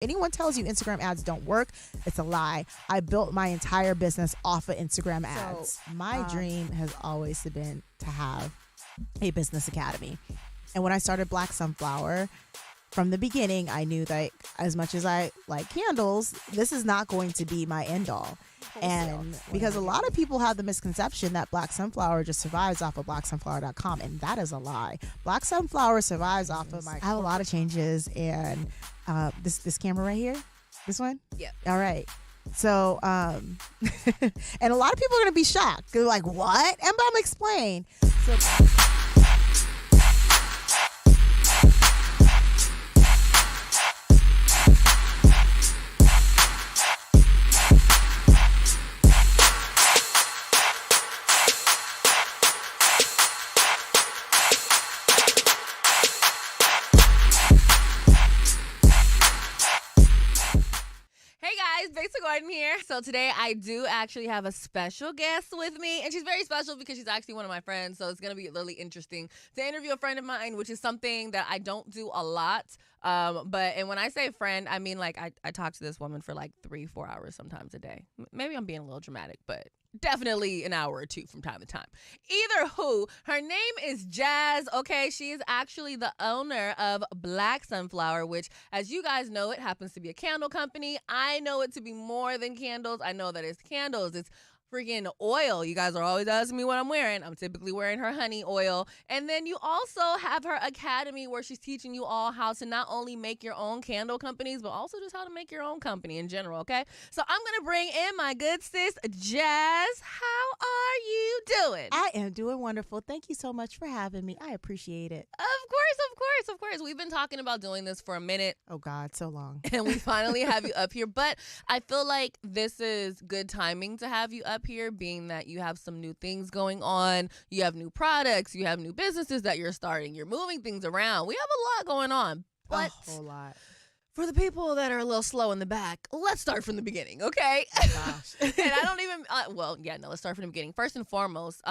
Anyone tells you Instagram ads don't work, it's a lie. I built my entire business off of Instagram ads. So, my dream has always been to have a business academy. And when I started Black Sunflower, from the beginning, I knew that as much as I like candles, this is not going to be my end all. And because a lot of people have the misconception that Black Sunflower just survives off of blacksunflower.com, and that is a lie. Black Sunflower survives off of I have a lot of changes, and this camera right here, this one? Yeah. All right. So, and a lot of people are going to be shocked. They're like, what? And I'm explain. So, Besa Gordon here. So today I do actually have a special guest with me, and she's very special because she's actually one of my friends, so it's going to be really interesting to interview a friend of mine, which is something that I don't do a lot. And when I say friend, I mean like I talk to this woman for like 3-4 hours sometimes a day. Maybe I'm being a little dramatic, but definitely an hour or two from time to time. Either who, her name is Jazz, okay? She is actually the owner of Black Sunflower, which, as you guys know, it happens to be a candle company. I know it to be more than candles. I know that it's candles. It's freaking oil. You guys are always asking me what I'm wearing. I'm typically wearing her honey oil. And then you also have her academy where she's teaching you all how to not only make your own candle companies, but also just how to make your own company in general, okay? So I'm going to bring in my good sis, Jazz. How are you doing? I am doing wonderful. Thank you so much for having me. I appreciate it. Of course. We've been talking about doing this for a minute. Oh, God, so long. And we finally have you up here. But I feel like this is good timing to have you up here, being that you have some new things going on. You have new products. You have new businesses that you're starting. You're moving things around. We have a lot going on. But a whole lot. For the people that are a little slow in the back, let's start from the beginning, okay? Oh, gosh. And I don't even, let's start from the beginning. First and foremost,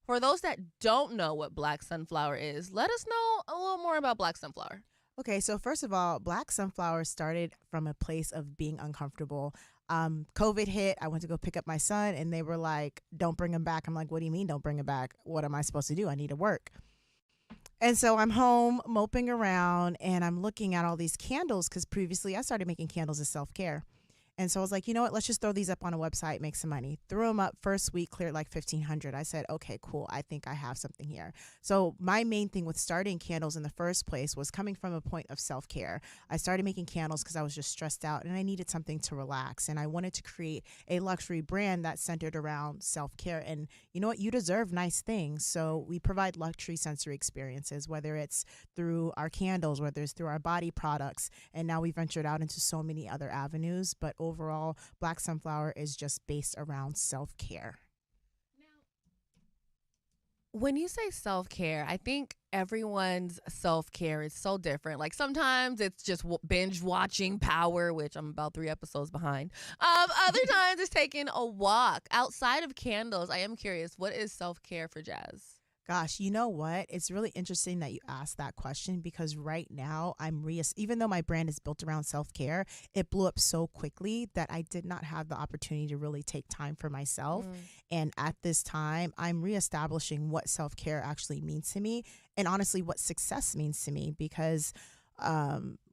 for those that don't know what Black Sunflower is, let us know a little more about Black Sunflower. Okay, so first of all, Black Sunflower started from a place of being uncomfortable. COVID hit. I went to go pick up my son, and they were like, don't bring him back. I'm like, what do you mean don't bring him back? What am I supposed to do? I need to work. And so I'm home moping around, and I'm looking at all these candles because previously I started making candles as self-care. And so I was like, you know what, let's just throw these up on a website, make some money. Threw them up first week, cleared like $1,500. I said, okay, cool. I think I have something here. So my main thing with starting candles in the first place was coming from a point of self-care. I started making candles because I was just stressed out and I needed something to relax. And I wanted to create a luxury brand that centered around self-care. And you know what, you deserve nice things. So we provide luxury sensory experiences, whether it's through our candles, whether it's through our body products. And now we ventured out into so many other avenues. But overall, Black Sunflower is just based around self-care. Now, when you say self-care, I think everyone's self-care is so different. Like sometimes it's just binge watching Power, which I'm about 3 episodes behind. Other times it's taking a walk. Outside of candles, I am curious, what is self-care for Jazz? Gosh, you know what? It's really interesting that you asked that question because right now even though my brand is built around self-care, it blew up so quickly that I did not have the opportunity to really take time for myself. And at this time, I'm reestablishing what self-care actually means to me and honestly what success means to me because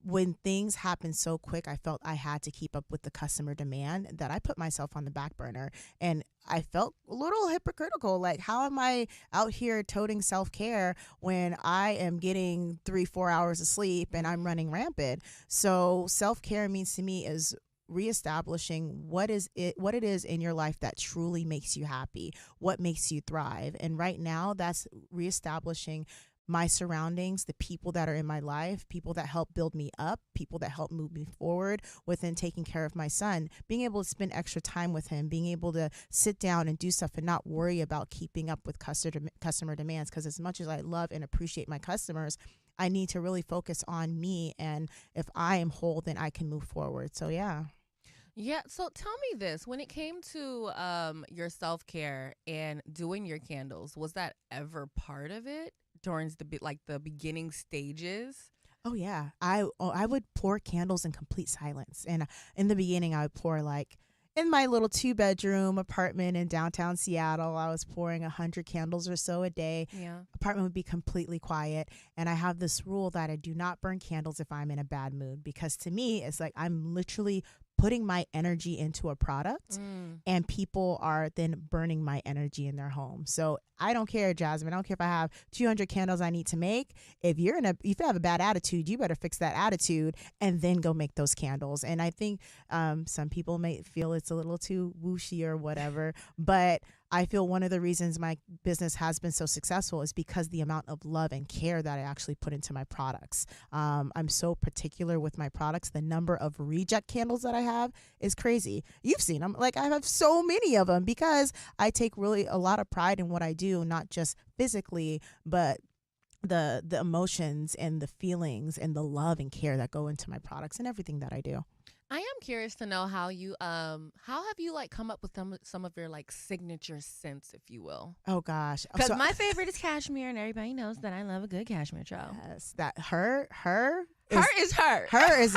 when things happen so quick, I felt I had to keep up with the customer demand that I put myself on the back burner. And I felt a little hypocritical. Like, how am I out here toting self-care when I am getting 3-4 hours of sleep and I'm running rampant? So self-care means to me is reestablishing what it is in your life that truly makes you happy, what makes you thrive. And right now, that's reestablishing my surroundings, the people that are in my life, people that help build me up, people that help move me forward within taking care of my son, being able to spend extra time with him, being able to sit down and do stuff and not worry about keeping up with customer demands. Because as much as I love and appreciate my customers, I need to really focus on me. And if I am whole, then I can move forward. So, yeah. Yeah. So tell me this, when it came to your self-care and doing your candles, was that ever part of it during the beginning stages? Oh yeah, I would pour candles in complete silence, and in the beginning, I would pour like in my little 2-bedroom apartment in downtown Seattle. I was pouring 100 candles or so a day. Yeah. Apartment would be completely quiet, and I have this rule that I do not burn candles if I'm in a bad mood, because to me, it's like I'm literally putting my energy into a product, and people are then burning my energy in their home. So I don't care, Jazmin. I don't care if I have 200 candles I need to make. If you have a bad attitude, you better fix that attitude and then go make those candles. And I think some people may feel it's a little too whooshy or whatever, but I feel one of the reasons my business has been so successful is because the amount of love and care that I actually put into my products. I'm so particular with my products. The number of reject candles that I have is crazy. You've seen them. Like, I have so many of them because I take really a lot of pride in what I do, not just physically, but the emotions and the feelings and the love and care that go into my products and everything that I do. I am curious to know how you how have you like come up with some of your like signature scents, if you will? Oh gosh, Because my favorite is cashmere, and everybody knows that I love a good cashmere trail. Yes, that her is her. Her is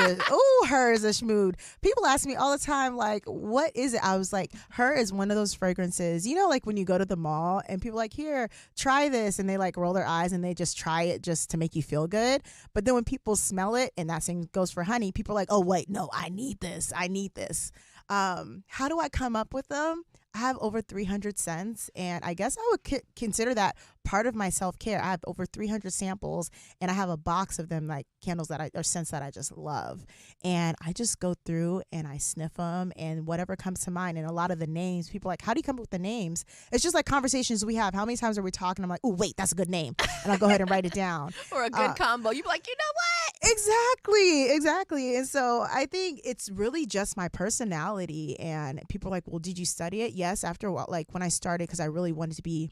a schmood. People ask me all the time, like, what is it? I was like, her is one of those fragrances, you know, like when you go to the mall and people are like, here, try this, and they like roll their eyes and they just try it just to make you feel good. But then when people smell it, and that same goes for honey, people are like, oh wait, no, I need this. How do I come up with them? I have over 300 scents, and I guess I would consider that part of my self-care. I have over 300 samples, and I have a box of them, like candles or scents that I just love. And I just go through and I sniff them and whatever comes to mind. And a lot of the names, people are like, how do you come up with the names? It's just like conversations we have. How many times are we talking? I'm like, oh, wait, that's a good name. And I'll go ahead and write it down. Or a good combo. You'd be like, you know what? Exactly. And so I think it's really just my personality. And people are like, well, did you study it? Yes. After a while, like when I started, because I really wanted to be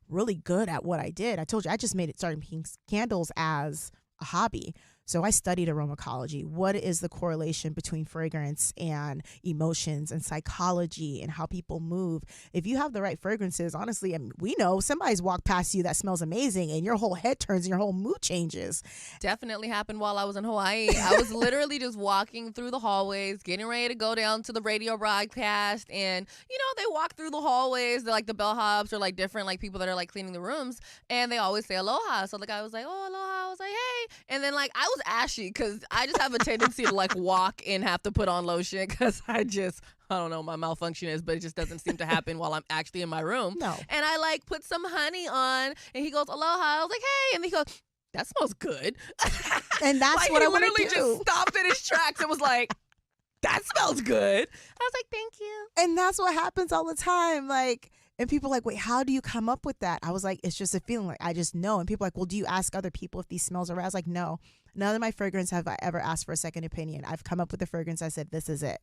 really good at what I did. I told you, I just started making candles as a hobby. So I studied aromatology. What is the correlation between fragrance and emotions and psychology and how people move? If you have the right fragrances, honestly, we know somebody's walked past you that smells amazing and your whole head turns and your whole mood changes. Definitely happened while I was in Hawaii. I was literally just walking through the hallways, getting ready to go down to the radio broadcast. And, you know, they walk through the hallways. They're like the bellhops or like different like people that are like cleaning the rooms. And they always say aloha. So the guy was like, oh, aloha. I was like, hey. And then like I was ashy because I just have a tendency to like walk and have to put on lotion because I don't know what my malfunction is, but it just doesn't seem to happen while I'm actually in my room. No. And I like put some honey on and he goes, aloha. I was like, hey. And he goes, that smells good. And that's like, what I want to do. He literally just stopped in his tracks and was like, that smells good. I was like, thank you. And that's what happens all the time. Like, and people are like, wait, how do you come up with that? I was like, it's just a feeling. Like, I just know. And people are like, well, do you ask other people if these smells are right? I was like, no. None of my fragrance have I ever asked for a second opinion. I've come up with the fragrance. I said, this is it.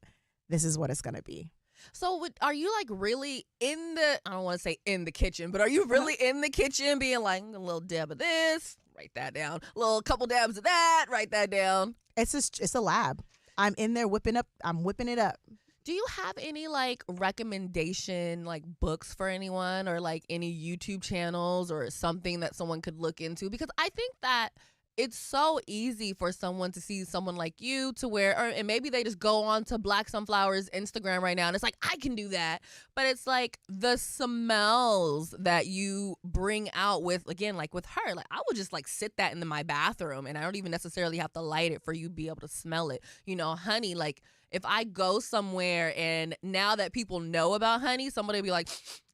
This is what it's going to be. So are you like really in the, I don't want to say in the kitchen, but are you really in the kitchen being like a little dab of this, write that down, a little couple dabs of that, write that down? It's a lab. I'm in there whipping it up. Do you have any like recommendation like books for anyone or like any YouTube channels or something that someone could look into? Because I think that it's so easy for someone to see someone like you to and maybe they just go on to BLK Sunflower's Instagram right now and it's like, I can do that. But it's like the smells that you bring out with, again, like with her, like I would just like sit that in my bathroom and I don't even necessarily have to light it for you to be able to smell it. You know, honey, like if I go somewhere and now that people know about honey, somebody will be like,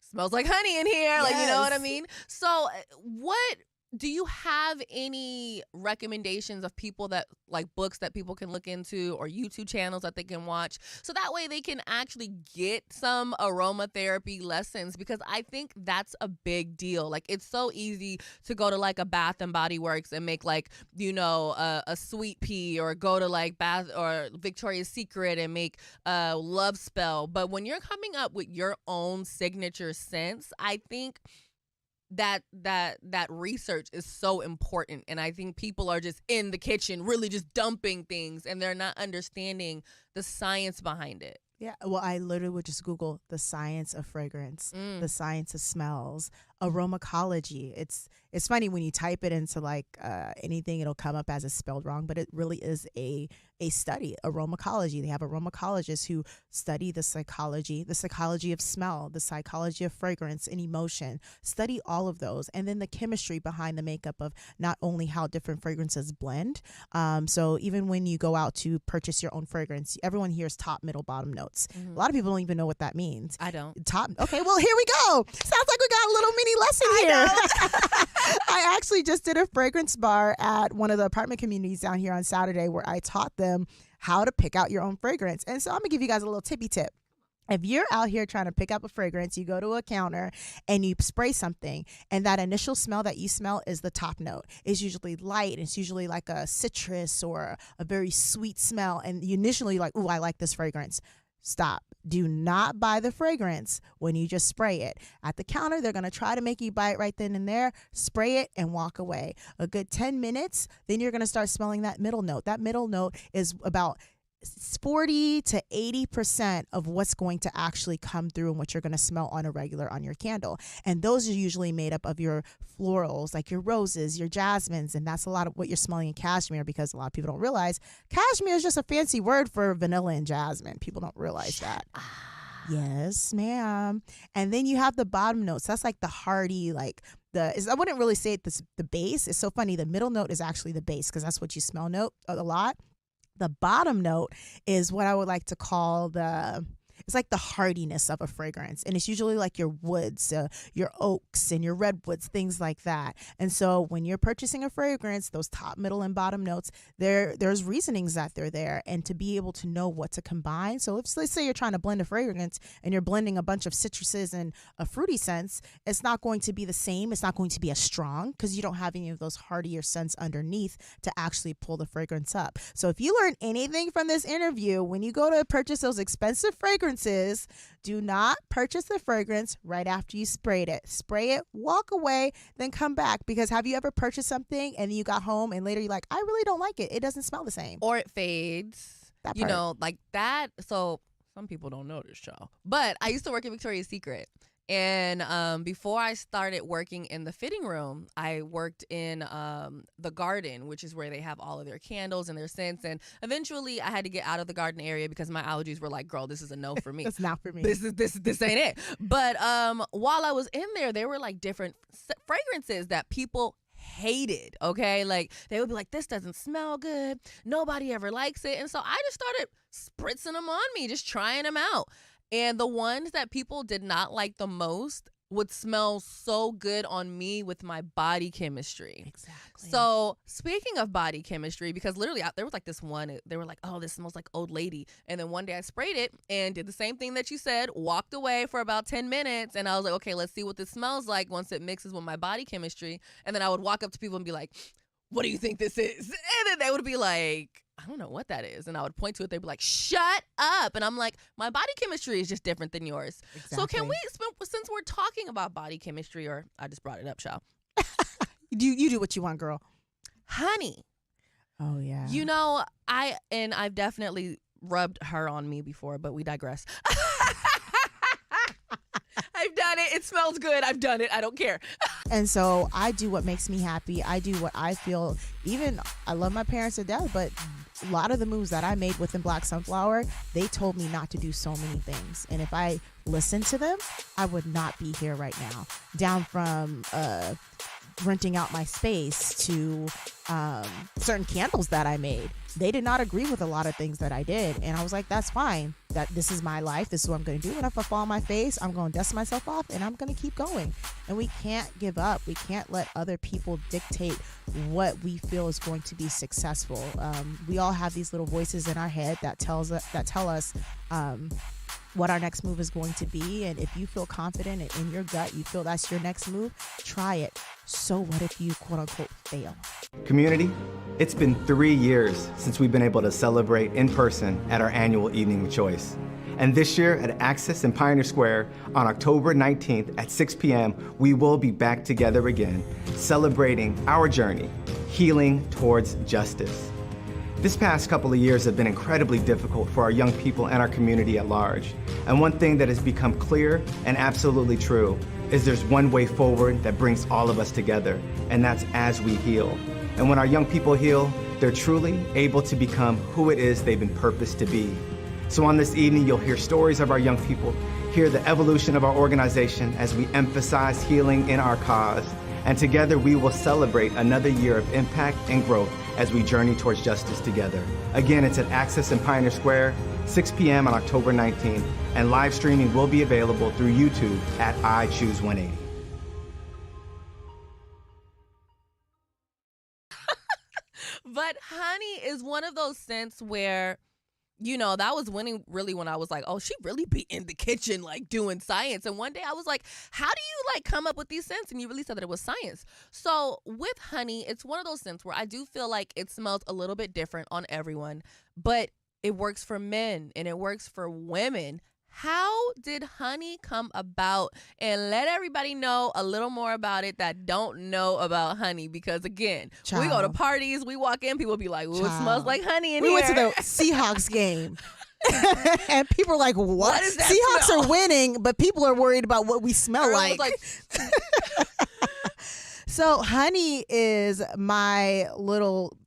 smells like honey in here. Yes. Like, you know what I mean? So do you have any recommendations of people that like books that people can look into or YouTube channels that they can watch so that way they can actually get some aromatherapy lessons? Because I think that's a big deal. Like it's so easy to go to like a Bath and Body Works and make like, you know, a sweet pea or go to like Bath or Victoria's Secret and make a love spell. But when you're coming up with your own signature scents, I think that research is so important. And I think people are just in the kitchen really just dumping things and they're not understanding the science behind it. Yeah, well, I literally would just Google the science of fragrance, the science of smells. Aromacology. It's funny when you type it into like anything, it'll come up as it's spelled wrong, but it really is a study. Aromacology. They have aromacologists who study the psychology of smell, the psychology of fragrance and emotion, study all of those, and then the chemistry behind the makeup of not only how different fragrances blend. So even when you go out to purchase your own fragrance, everyone hears top, middle, bottom notes. A lot of people don't even know what that means. I don't. Top. Okay, well, here we go. Sounds like we got a little mini lesson here. I actually just did a fragrance bar at one of the apartment communities down here on Saturday where I taught them how to pick out your own fragrance. And so I'm gonna give you guys a little tippy tip. If you're out here trying to pick up a fragrance, you go to a counter and you spray something, and that initial smell that you smell is the top note. It's usually light, and it's usually like a citrus or a very sweet smell, and you initially like, ooh, I like this fragrance. Stop. Do not buy the fragrance when you just spray it. At the counter, they're going to try to make you buy it right then and there, spray it, and walk away. A good 10 minutes, then you're going to start smelling that middle note. That middle note is about 40 to 80% of what's going to actually come through and what you're going to smell on a regular on your candle. And those are usually made up of your florals, like your roses, your jasmines, and that's a lot of what you're smelling in cashmere, because a lot of people don't realize cashmere is just a fancy word for vanilla and jasmine. People don't realize that. Yes, ma'am. And then you have the bottom notes. That's like the hearty, like I wouldn't really say it's the base. It's so funny. The middle note is actually the base because that's what you smell a lot. The bottom note is what I would like to call it's like the hardiness of a fragrance. And it's usually like your woods, your oaks and your redwoods, things like that. And so when you're purchasing a fragrance, those top, middle, and bottom notes, there's reasonings that they're there, and to be able to know what to combine. So let's say you're trying to blend a fragrance and you're blending a bunch of citruses and a fruity scents, it's not going to be the same. It's not going to be as strong because you don't have any of those hardier scents underneath to actually pull the fragrance up. So if you learn anything from this interview, when you go to purchase those expensive fragrances, do not purchase the fragrance right after you sprayed it. Spray it, walk away, then come back. Because have you ever purchased something and then you got home and later you're like, I really don't like it. It doesn't smell the same. Or it fades. That you part. know, like that. So some people don't know this, y'all. But I used to work at Victoria's Secret. And before I started working in the fitting room, I worked in the garden, which is where they have all of their candles and their scents. And eventually I had to get out of the garden area because my allergies were like, girl, this is a no for me. It's not for me. This ain't it. But while I was in there were like different fragrances that people hated. Okay, like they would be like, this doesn't smell good, nobody ever likes it. And so I just started spritzing them on me, just trying them out. And the ones that people did not like the most would smell so good on me with my body chemistry. Exactly. So speaking of body chemistry, because literally there was like this one, they were like, oh, this smells like old lady. And then one day I sprayed it and did the same thing that you said, walked away for about 10 minutes. And I was like, okay, let's see what this smells like once it mixes with my body chemistry. And then I would walk up to people and be like, what do you think this is? And then they would be like, I don't know what that is. And I would point to it. They'd be like, shut up. And I'm like, my body chemistry is just different than yours. Exactly. So can we, since we're talking about body chemistry, or I just brought it up, Shal. You do what you want, girl. Honey. Oh, yeah. You know, I've definitely rubbed her on me before, but we digress. I've done it. It smells good. I've done it. I don't care. And so I do what makes me happy. I do what I feel. Even I love my parents to death, but a lot of the moves that I made within BLK Sunflower, they told me not to do so many things. And if I listened to them, I would not be here right now. Down from renting out my space to certain candles that I made. They did not agree with a lot of things that I did. And I was like, that's fine. That this is my life. This is what I'm going to do. And if I fall on my face, I'm going to dust myself off and I'm going to keep going. And we can't give up. We can't let other people dictate what we feel is going to be successful. We all have these little voices in our head that tell us what our next move is going to be. And if you feel confident and in your gut, you feel that's your next move, try it. So what if you quote unquote fail? Community, it's been 3 years since we've been able to celebrate in person at our annual Evening of Choice. And this year at Access in Pioneer Square on October 19th at 6 p.m., we will be back together again, celebrating our journey, healing towards justice. This past couple of years have been incredibly difficult for our young people and our community at large. And one thing that has become clear and absolutely true is there's one way forward that brings all of us together, and that's as we heal. And when our young people heal, they're truly able to become who it is they've been purposed to be. So on this evening, you'll hear stories of our young people, hear the evolution of our organization as we emphasize healing in our cause, and together we will celebrate another year of impact and growth as we journey towards justice together. Again, it's at Access in Pioneer Square, 6 p.m. on October 19th, and live streaming will be available through YouTube at I Choose 180. But honey is one of those scents where, you know, that was winning really when I was like, oh, she really be in the kitchen, like doing science. And one day I was like, how do you like come up with these scents? And you really said that it was science. So with honey, it's one of those scents where I do feel like it smells a little bit different on everyone, but it works for men and it works for women. How did honey come about? And let everybody know a little more about it that don't know about honey. Because again, we go to parties, we walk in, people be like, ooh, it smells like honey in here. We went to the Seahawks game. And people are like, what? Is that Seahawks smell? Are winning, but people are worried about what we smell like. So honey is my little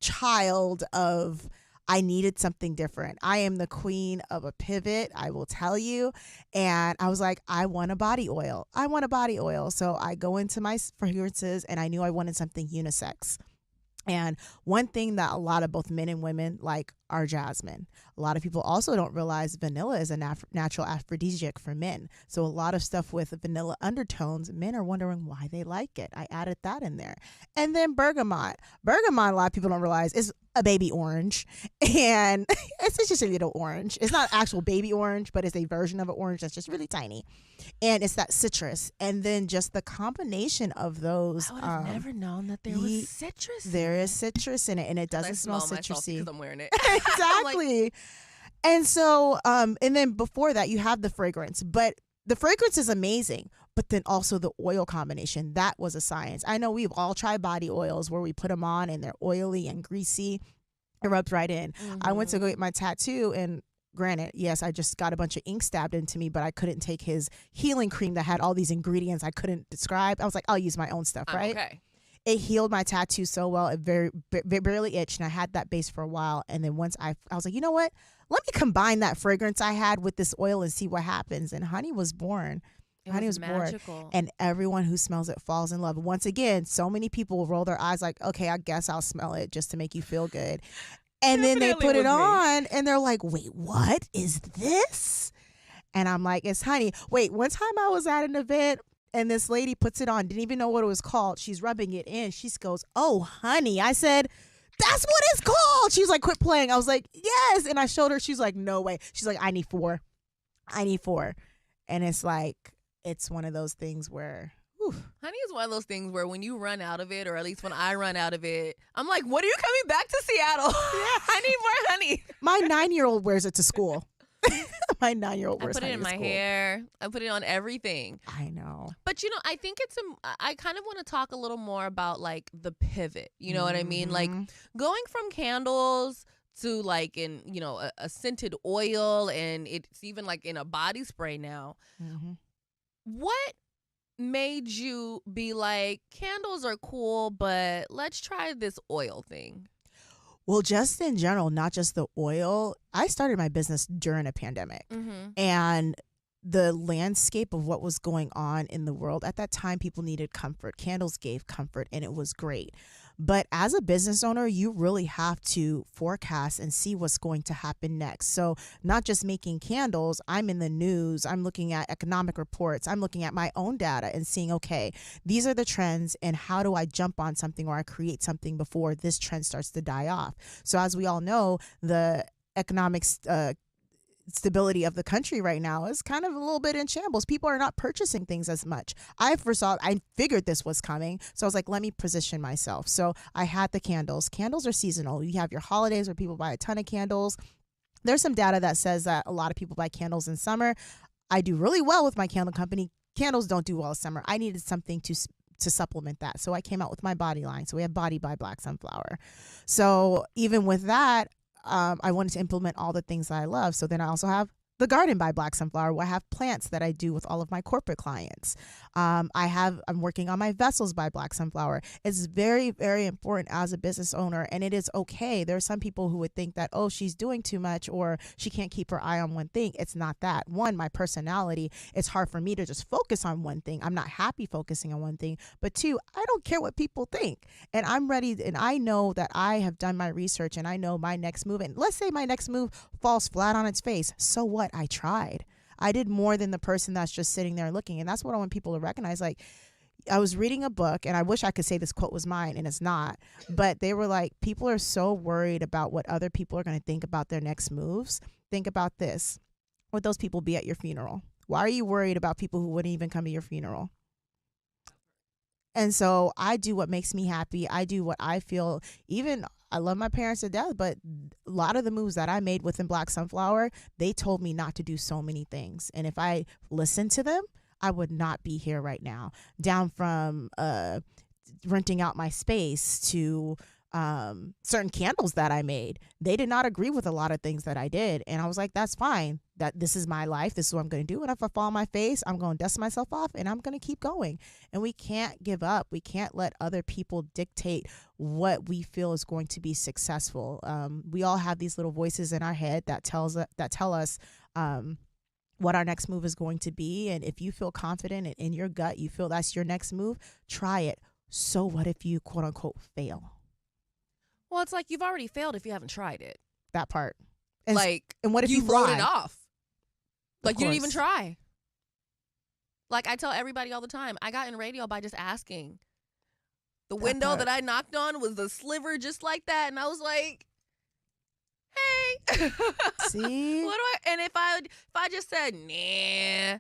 child of, I needed something different. I am the queen of a pivot, I will tell you. And I was like, I want a body oil. I want a body oil. So I go into my fragrances and I knew I wanted something unisex. And one thing that a lot of both men and women like are jasmine. A lot of people also don't realize vanilla is a natural aphrodisiac for men. So a lot of stuff with vanilla undertones, men are wondering why they like it. I added that in there. And then bergamot. Bergamot, a lot of people don't realize, is a baby orange. And it's just a little orange. It's not actual baby orange, but it's a version of an orange that's just really tiny. And it's that citrus. And then just the combination of those. I would have never known that there was citrus. There is citrus in it, and it doesn't smell citrusy. Because I'm wearing it. Exactly. Like, and so, and then before that, you have the fragrance. But the fragrance is amazing. But then also the oil combination, that was a science. I know we've all tried body oils where we put them on and they're oily and greasy. It rubs right in. Mm-hmm. I went to go get my tattoo, and granted, yes, I just got a bunch of ink stabbed into me, but I couldn't take his healing cream that had all these ingredients I couldn't describe. I was like, I'll use my own stuff, right? Okay. It healed my tattoo so well. It barely itched, and I had that base for a while. And then once I was like, you know what? Let me combine that fragrance I had with this oil and see what happens. And honey was born. Honey was magical. Born. And everyone who smells it falls in love. Once again, so many people will roll their eyes like, okay, I guess I'll smell it just to make you feel good. And then they put it on and they're like, wait, what is this? And I'm like, it's honey. Wait, one time I was at an event and this lady puts it on, didn't even know what it was called. She's rubbing it in. She goes, oh, honey. I said, that's what it's called. She was like, quit playing. I was like, yes. And I showed her. She's like, no way. She's like, I need 4. And it's like, it's one of those things where, whew. Honey is one of those things where when you run out of it, or at least when I run out of it, I'm like, when are you coming back to Seattle? Yeah. I need more honey. My 9-year-old wears it to school. My 9-year-old wears honey to school. I put it in my hair. I put it on everything. I know. But, you know, I think I kind of want to talk a little more about, like, the pivot. You know what I mean? Like, going from candles to, like, in, you know, a scented oil, and it's even, like, in a body spray now. Mm-hmm. What made you be like, candles are cool, but let's try this oil thing? Well, just in general, not just the oil. I started my business during a pandemic. Mm-hmm. And the landscape of what was going on in the world at that time, people needed comfort. Candles gave comfort, and it was great. But as a business owner, you really have to forecast and see what's going to happen next. So not just making candles, I'm in the news, I'm looking at economic reports, I'm looking at my own data and seeing, okay, these are the trends, and how do I jump on something or I create something before this trend starts to die off? So as we all know, the economic stability of the country right now is kind of a little bit in shambles. People are not purchasing things as much. I figured this was coming. So I was like, let me position myself. So I had the candles. Candles are seasonal. You have your holidays where people buy a ton of candles. There's some data that says that a lot of people buy candles in summer. I do really well with my candle company. Candles don't do well in summer. I needed something to to supplement that. So I came out with my body line. So we have Body by Black Sunflower. So even with that, I wanted to implement all the things that I love. So then I also have the Garden by Black Sunflower, where I have plants that I do with all of my corporate clients. I'm working on my Vessels by Black Sunflower. It's very, very important as a business owner, and it is okay. There are some people who would think that, oh, she's doing too much or she can't keep her eye on one thing. It's not that. One, my personality, it's hard for me to just focus on one thing. I'm not happy focusing on one thing. But two, I don't care what people think. And I'm ready, and I know that I have done my research, and I know my next move. And let's say my next move falls flat on its face. So what? I tried. I did more than the person that's just sitting there looking. And that's what I want people to recognize. Like, I was reading a book, and I wish I could say this quote was mine, and it's not. But they were like, people are so worried about what other people are going to think about their next moves. Think about this. Would those people be at your funeral? Why are you worried about people who wouldn't even come to your funeral? And so I do what makes me happy. I do what I feel. Even I love my parents to death, but a lot of the moves that I made within Black Sunflower, they told me not to do so many things. And if I listened to them, I would not be here right now. Down from renting out my space to certain candles that I made. They did not agree with a lot of things that I did. And I was like, that's fine. That this is my life. This is what I'm going to do. And if I fall on my face, I'm going to dust myself off and I'm going to keep going. And we can't give up. We can't let other people dictate what we feel is going to be successful. We all have these little voices in our head that tell us what our next move is going to be. And if you feel confident and in your gut, you feel that's your next move, try it. So what if you quote unquote fail? Well, it's like you've already failed if you haven't tried it. That part. And what if you wrote it lie? off? Like, you didn't even course. try. Like, I tell everybody all the time, I got in radio by just asking. The window part. that I knocked on was a sliver just like that. And I was like, hey. See? What do I? And if I just said, nah,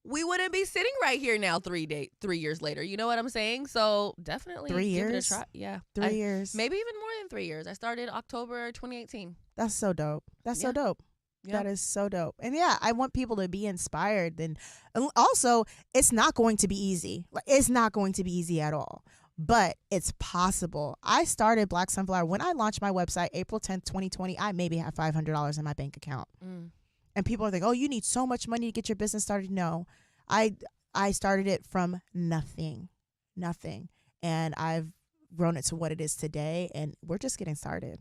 we wouldn't be sitting right here now 3 years later. You know what I'm saying? So definitely 3 give years? it a try. Yeah. 3 years. Maybe even more than 3 years. I started October 2018. That's so dope. That's so Yeah. dope. Yeah. That is so dope. And yeah, I want people to be inspired. And also, it's not going to be easy. Like, it's not going to be easy at all. But it's possible. I started Black Sunflower when I launched my website April 10th, 2020. I maybe have $500 in my bank account. And people are like, oh, you need so much money to get your business started. No, I started it from nothing. And I've grown it to what it is today. And we're just getting started.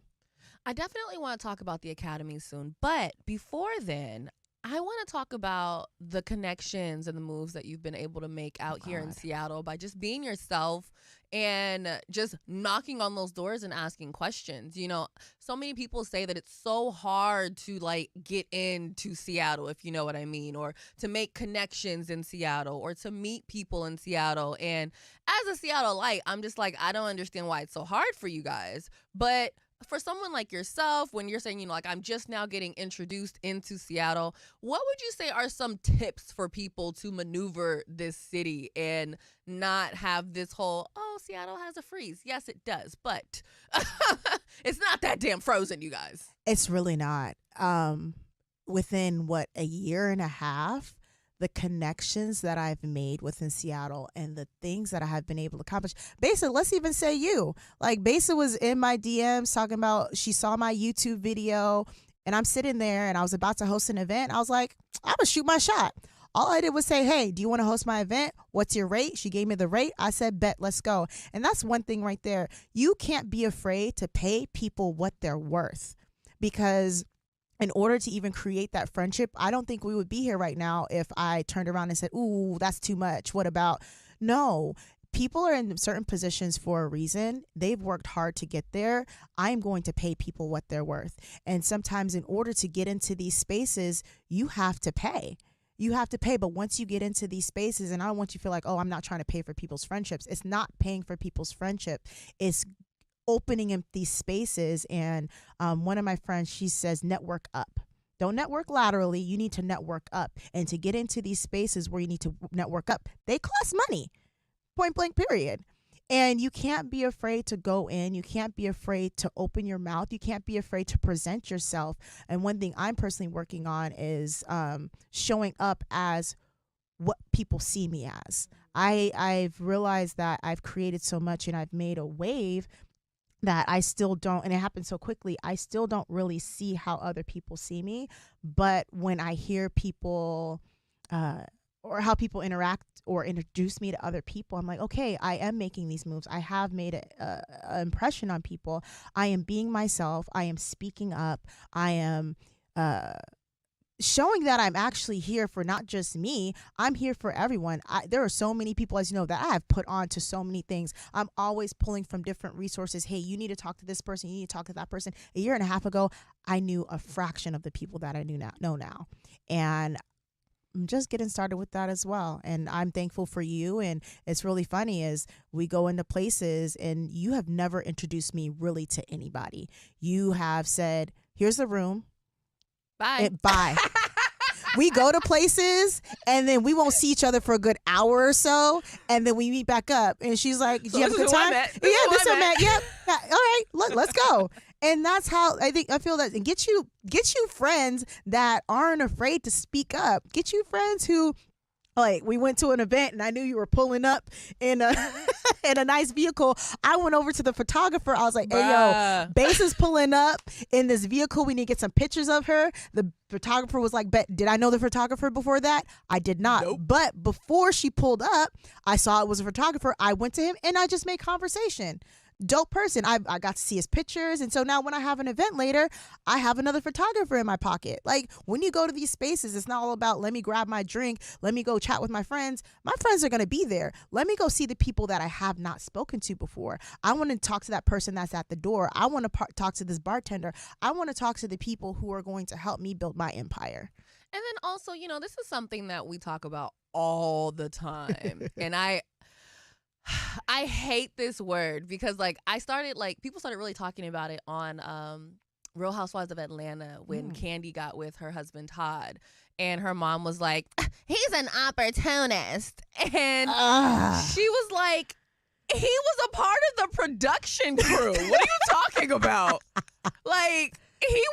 I definitely want to talk about the Academy soon. But before then, I want to talk about the connections and the moves that you've been able to make out here in Seattle by just being yourself and just knocking on those doors and asking questions. You know, so many people say that it's so hard to like get into Seattle, if you know what I mean, or to make connections in Seattle or to meet people in Seattle. And as a Seattleite, I'm just like, I don't understand why it's so hard for you guys. But for someone like yourself, when you're saying, you know, like, I'm just now getting introduced into Seattle, what would you say are some tips for people to maneuver this city and not have this whole, oh, Seattle has a freeze? Yes, it does, but it's not that damn frozen, you guys. It's really not. Within, a year and a half, the connections that I've made within Seattle and the things that I have been able to accomplish. Besa, let's even say you. Like, Besa was in my DMs talking about she saw my YouTube video, and I'm sitting there and I was about to host an event. I was like, I'm going to shoot my shot. All I did was say, hey, do you want to host my event? What's your rate? She gave me the rate. I said, bet, let's go. And that's one thing right there. You can't be afraid to pay people what they're worth, because in order to even create that friendship, I don't think we would be here right now if I turned around and said, ooh, that's too much. What about? No, people are in certain positions for a reason. They've worked hard to get there. I'm going to pay people what they're worth. And sometimes in order to get into these spaces, you have to pay. You have to pay. But once you get into these spaces, and I don't want you to feel like, oh, I'm not trying to pay for people's friendships. It's not paying for people's friendship. It's opening up these spaces. And one of my friends, she says, network up. Don't network laterally. You need to network up. And to get into these spaces where you need to network up, they cost money, point blank, period. And you can't be afraid to go in. You can't be afraid to open your mouth. You can't be afraid to present yourself. And one thing I'm personally working on is showing up as what people see me as. I've realized that I've created so much and I've made a wave that I still don't, and it happened so quickly, I still don't really see how other people see me. But when I hear people or how people interact or introduce me to other people, I'm like, okay, I am making these moves. I have made an impression on people. I am being myself. I am speaking up. I am showing that I'm actually here for not just me. I'm here for everyone. There are so many people, as you know, that I have put on to so many things. I'm always pulling from different resources. Hey, you need to talk to this person. You need to talk to that person. A year and a half ago, I knew a fraction of the people that I know now. And I'm just getting started with that as well. And I'm thankful for you. And it's really funny as we go into places and you have never introduced me really to anybody. You have said, here's the room. Bye. Bye. We go to places and then we won't see each other for a good hour or so. And then we meet back up. And she's like, do you have a good time? Yeah, this is who I met. Yep. Yeah. All right, let's go. And that's how I feel that, and get you friends that aren't afraid to speak up. Get you friends who, like, we went to an event and I knew you were pulling up in a in a nice vehicle. I went over to the photographer. I was like, hey, yo, Besa's pulling up in this vehicle. We need to get some pictures of her. The photographer was like, did I know the photographer before that? I did not. Nope. But before she pulled up, I saw it was a photographer. I went to him and I just made conversation. Dope person. I got to see his pictures. And so now when I have an event later, I have another photographer in my pocket. Like, when you go to these spaces, it's not all about, let me grab my drink, let me go chat with my friends. My friends are going to be there. Let me go see the people that I have not spoken to before. I want to talk to that person that's at the door. I want to talk to this bartender. I want to talk to the people who are going to help me build my empire. And then also, this is something that we talk about all the time. And I hate this word because, like, people started really talking about it on Real Housewives of Atlanta when Candy got with her husband Todd, and her mom was like, he's an opportunist, and she was like, he was a part of the production crew. What are you talking about? Like, he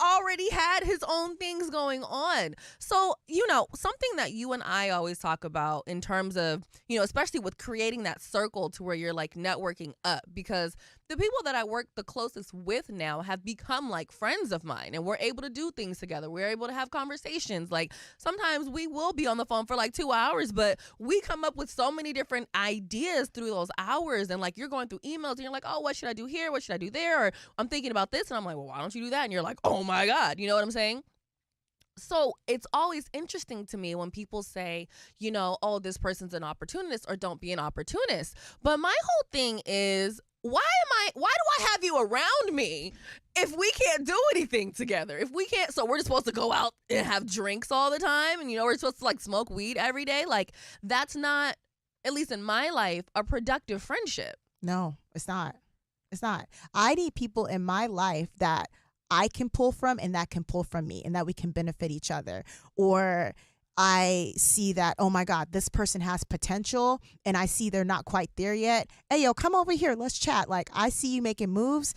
already had his own things going on. So, something that you and I always talk about in terms of, especially with creating that circle to where you're like networking up, because the people that I work the closest with now have become like friends of mine, and we're able to do things together. We're able to have conversations. Like, sometimes we will be on the phone for like 2 hours, but we come up with so many different ideas through those hours. And like, you're going through emails and you're like, oh, what should I do here? What should I do there? Or I'm thinking about this. And I'm like, well, why don't you do that? And you're like, oh my God. You know what I'm saying? So it's always interesting to me when people say, oh, this person's an opportunist, or don't be an opportunist. But my whole thing is, why do I have you around me if we can't do anything together? If we can't, so we're just supposed to go out and have drinks all the time, and we're supposed to like smoke weed every day. Like, that's not, at least in my life, a productive friendship. No, it's not. It's not. I need people in my life that I can pull from and that can pull from me, and that we can benefit each other. Or I see that, oh my God, this person has potential, and I see they're not quite there yet. Hey, yo, come over here. Let's chat. Like, I see you making moves.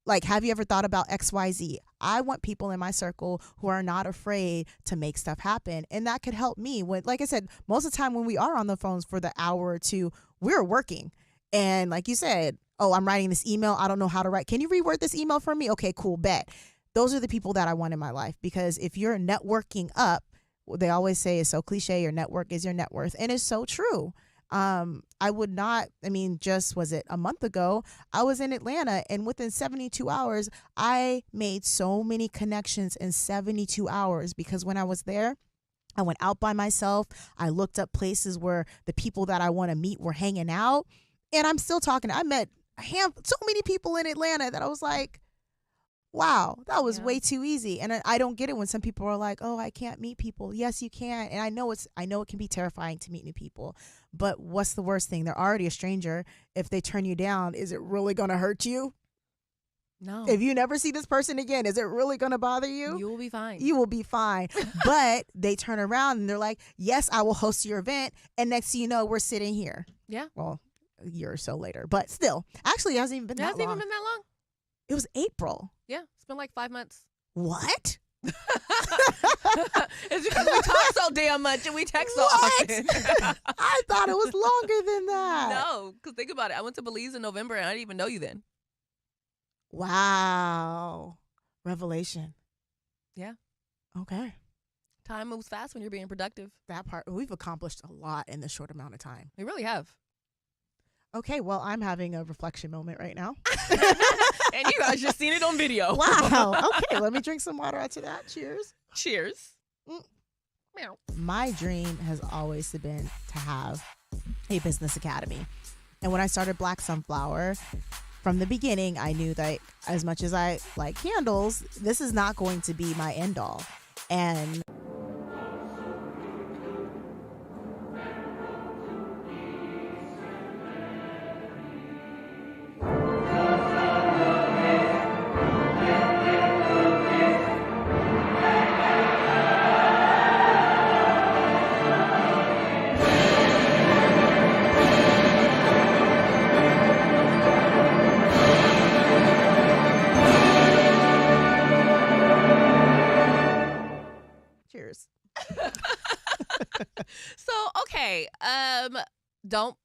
Like, have you ever thought about XYZ? I want people in my circle who are not afraid to make stuff happen. And that could help me. Like I said, most of the time when we are on the phones for the hour or two, we're working. And like you said, oh, I'm writing this email. I don't know how to write. Can you reword this email for me? Okay, cool, bet. Those are the people that I want in my life, because if you're networking up, they always say it's so cliche, your network is your net worth. And it's so true. Was it a month ago, I was in Atlanta, and within 72 hours, I made so many connections in 72 hours, because when I was there, I went out by myself. I looked up places where the people that I want to meet were hanging out, and I'm still talking. I met so many people in Atlanta that I was like, wow, that was way too easy. And I don't get it when some people are like, oh, I can't meet people. Yes, you can. And I know it can be terrifying to meet new people, but what's the worst thing? They're already a stranger. If they turn you down, is it really going to hurt you? No. If you never see this person again, is it really going to bother you? You will be fine. You will be fine. But they turn around and they're like, yes, I will host your event. And next thing you know, we're sitting here. Yeah. Well, a year or so later, but still, actually, it hasn't even been that long. It hasn't even been that long. It was April. Yeah, it's been like 5 months. What? It's because we talk so damn much and we text so often. I thought it was longer than that. No, because think about it. I went to Belize in November and I didn't even know you then. Wow. Revelation. Yeah. Okay. Time moves fast when you're being productive. That part, we've accomplished a lot in this short amount of time. We really have. Okay, well, I'm having a reflection moment right now. And you guys just seen it on video. Wow. Okay, let me drink some water after that. Cheers. Cheers. Meow. My dream has always been to have a business academy. And when I started BLK Sunflower, from the beginning, I knew that as much as I like candles, this is not going to be my end all. And cheers. So, okay. Don't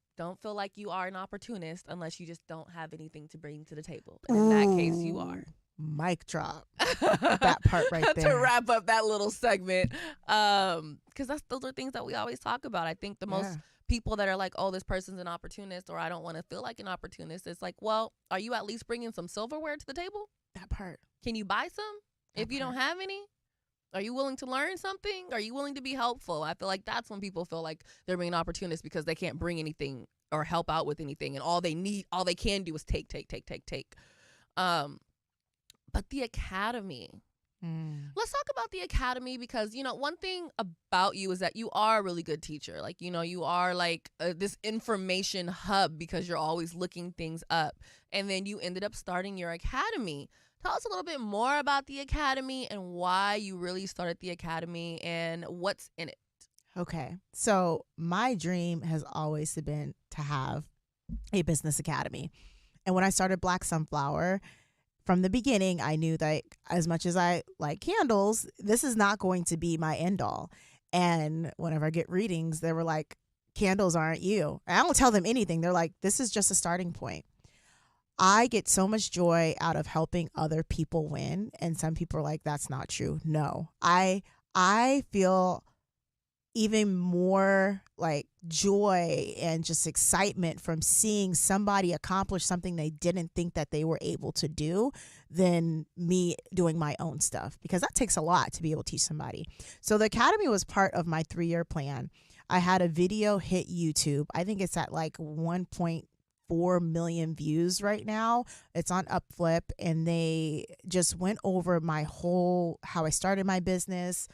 feel like you are an opportunist unless you just don't have anything to bring to the table. And in that case, you are. Mic drop. That part right there. To wrap up that little segment. Because those are things that we always talk about. I think the most people that are like, oh, this person's an opportunist, or I don't want to feel like an opportunist. It's like, well, are you at least bringing some silverware to the table? That part. Can you buy some if you don't have any? Are you willing to learn something? Are you willing to be helpful? I feel like that's when people feel like they're being an opportunist because they can't bring anything or help out with anything. And all they can do is take. But the academy. Let's talk about the academy because, one thing about you is that you are a really good teacher. Like, you are like this information hub because you're always looking things up. And then you ended up starting your academy. Tell us a little bit more about the academy and why you really started the academy and what's in it. Okay. So my dream has always been to have a business academy. And when I started BLK Sunflower, from the beginning, I knew that as much as I like candles, this is not going to be my end all. And whenever I get readings, they were like, candles aren't you. And I don't tell them anything. They're like, this is just a starting point. I get so much joy out of helping other people win. And some people are like, that's not true. No, I feel even more like joy and just excitement from seeing somebody accomplish something they didn't think that they were able to do than me doing my own stuff, because that takes a lot to be able to teach somebody. So the academy was part of my 3-year plan. I had a video hit YouTube. I think it's at like 1.4 million views right now. It's on Upflip, and they just went over my whole, how I started my business,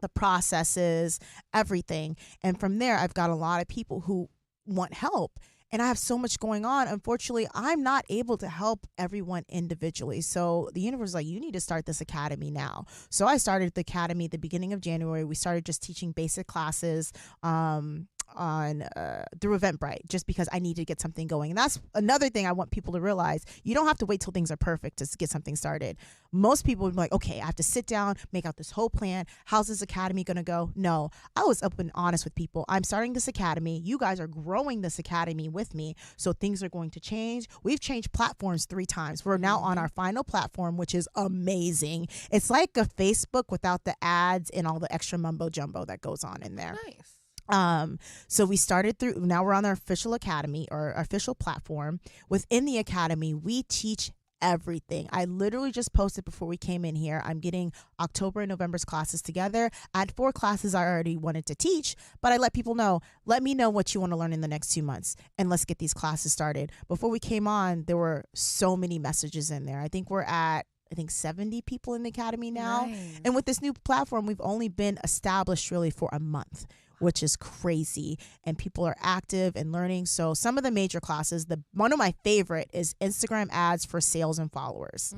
the processes, everything. And from there, I've got a lot of people who want help. And I have so much going on. Unfortunately, I'm not able to help everyone individually. So the universe was like, you need to start this academy now. So I started the academy at the beginning of January. We started just teaching basic classes through Eventbrite, just because I need to get something going. And that's another thing I want people to realize. You don't have to wait till things are perfect to get something started. Most people would be like, okay, I have to sit down, make out this whole plan. How's this academy going to go? No, I was open and honest with people. I'm starting this academy. You guys are growing this academy with me. So things are going to change. We've changed platforms 3 times. We're now on our final platform, which is amazing. It's like a Facebook without the ads and all the extra mumbo jumbo that goes on in there. Nice. So we started now we're on our official academy, or official platform. Within the academy, we teach everything. I literally just posted before we came in here, I'm getting October and November's classes together. I had 4 classes I already wanted to teach, but I let people know, let me know what you want to learn in the next 2 months, and let's get these classes started. Before we came on, there were so many messages in there. I think we're at 70 people in the academy now. Nice. And with this new platform, we've only been established really for a month, which is crazy. And people are active and learning. So some of the major classes, one of my favorite is Instagram ads for sales and followers.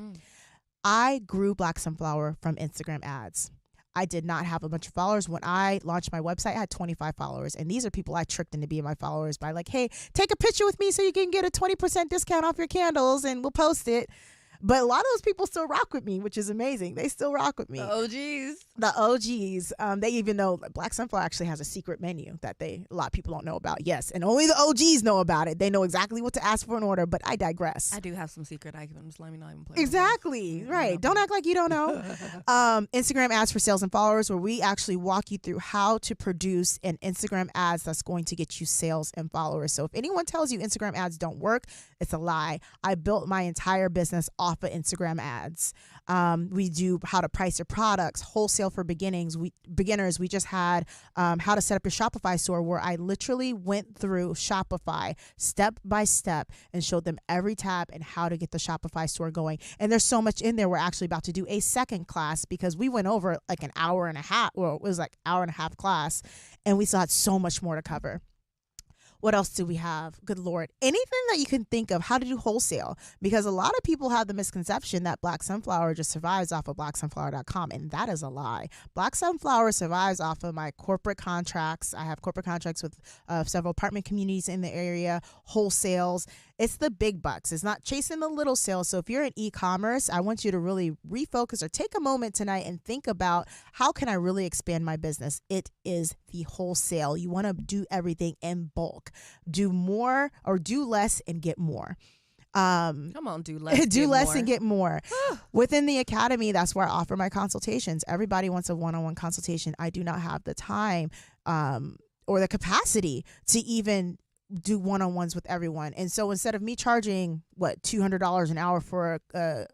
I grew BLK Sunflower from Instagram ads. I did not have a bunch of followers. When I launched my website, I had 25 followers. And these are people I tricked into being my followers by like, hey, take a picture with me so you can get a 20% discount off your candles and we'll post it. But a lot of those people still rock with me, which is amazing. They still rock with me. The OGs. They even know Black Sunflower actually has a secret menu that a lot of people don't know about. Yes, and only the OGs know about it. They know exactly what to ask for an order, but I digress. I do have some secret items. Let me not even play. Exactly. Right. Don't act like you don't know. Instagram ads for sales and followers, where we actually walk you through how to produce an Instagram ads that's going to get you sales and followers. So if anyone tells you Instagram ads don't work, it's a lie. I built my entire business off of Instagram ads. We do how to price your products, wholesale for beginners. We just had how to set up your Shopify store, where I literally went through Shopify step by step and showed them every tab and how to get the Shopify store going. And there's so much in there. We're actually about to do a second class because we went over like an hour and a half. Well, it was like hour and a half class, and we still had so much more to cover. What else do we have? Good Lord. Anything that you can think of, how to do wholesale. Because a lot of people have the misconception that Black Sunflower just survives off of blacksunflower.com, and that is a lie. Black Sunflower survives off of my corporate contracts. I have corporate contracts with several apartment communities in the area, wholesales. It's the big bucks. It's not chasing the little sales. So if you're in e-commerce, I want you to really refocus or take a moment tonight and think about, how can I really expand my business? It is the wholesale. You want to do everything in bulk. Do more or do less and get more. Come on, do less. Do less and get more. Within the academy, that's where I offer my consultations. Everybody wants a one-on-one consultation. I do not have the time or the capacity to even do one-on-ones with everyone. And so instead of me charging $200 an hour for a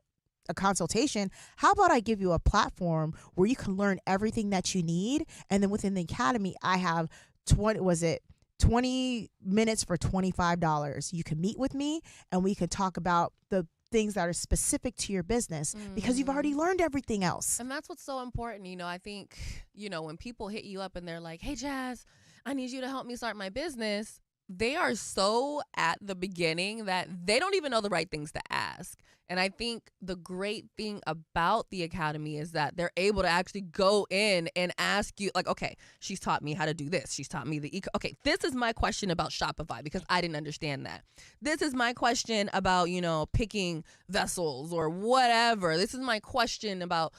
consultation, how about I give you a platform where you can learn everything that you need? And then within the academy, I have 20 minutes for $25. You can meet with me and we can talk about the things that are specific to your business because you've already learned everything else. And that's what's so important. I think, when people hit you up and they're like, hey, Jazz, I need you to help me start my business. They are so at the beginning that they don't even know the right things to ask. And I think the great thing about the academy is that they're able to actually go in and ask you, like, okay, she's taught me how to do this. She's taught me okay, this is my question about Shopify because I didn't understand that. This is my question about, picking vessels or whatever. This is my question about,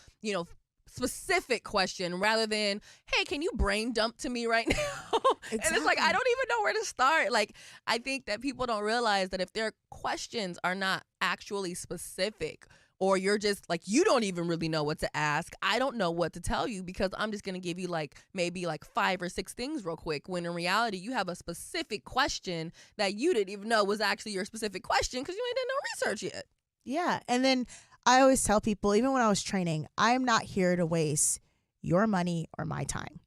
specific question rather than, hey, can you brain dump to me right now? Exactly. And it's like, I don't even know where to start. Like, I think that people don't realize that if their questions are not actually specific, or you're just like, you don't even really know what to ask, I don't know what to tell you because I'm just going to give you maybe 5 or 6 things real quick, when in reality you have a specific question that you didn't even know was actually your specific question because you ain't done no research yet. Yeah. And then I always tell people, even when I was training, I'm not here to waste your money or my time.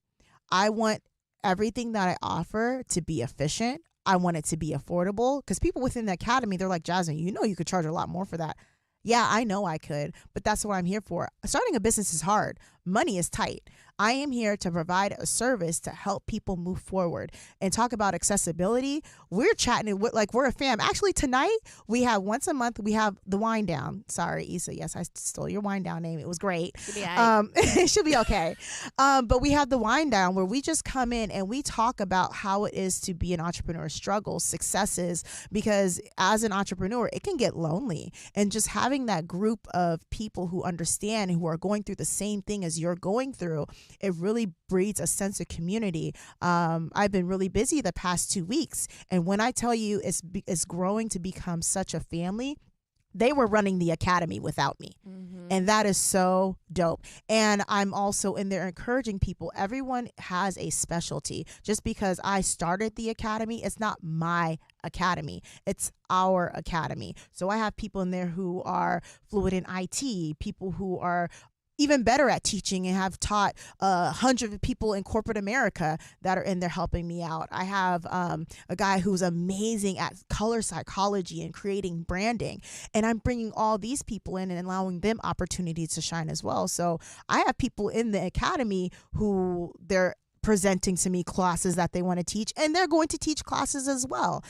I want everything that I offer to be efficient. I want it to be affordable, because people within the academy, they're like, Jazmin, you could charge a lot more for that. Yeah, I know I could, but that's what I'm here for. Starting a business is hard. Money is tight. I am here to provide a service to help people move forward. And talk about accessibility. We're chatting like we're a fam. Actually, tonight we have once a month, we have the wind down. Sorry, Issa. Yes, I stole your wind down name. It was great. It should be okay. But we have the wind down where we just come in and we talk about how it is to be an entrepreneur, struggles, successes, because as an entrepreneur, it can get lonely. And just having that group of people who understand, who are going through the same thing as you're going through, it really breeds a sense of community. I've been really busy the past 2 weeks, and when I tell you it's growing to become such a family, they were running the academy without me. And that is so dope. And I'm also in there encouraging people. Everyone has a specialty. Just because I started the academy, it's not my academy. It's our academy. So I have people in there who are fluid in IT, people who are even better at teaching and have taught 100 people in corporate America that are in there helping me out. I have a guy who's amazing at color psychology and creating branding. And I'm bringing all these people in and allowing them opportunities to shine as well. So I have people in the academy who they're presenting to me classes that they want to teach, and they're going to teach classes as well.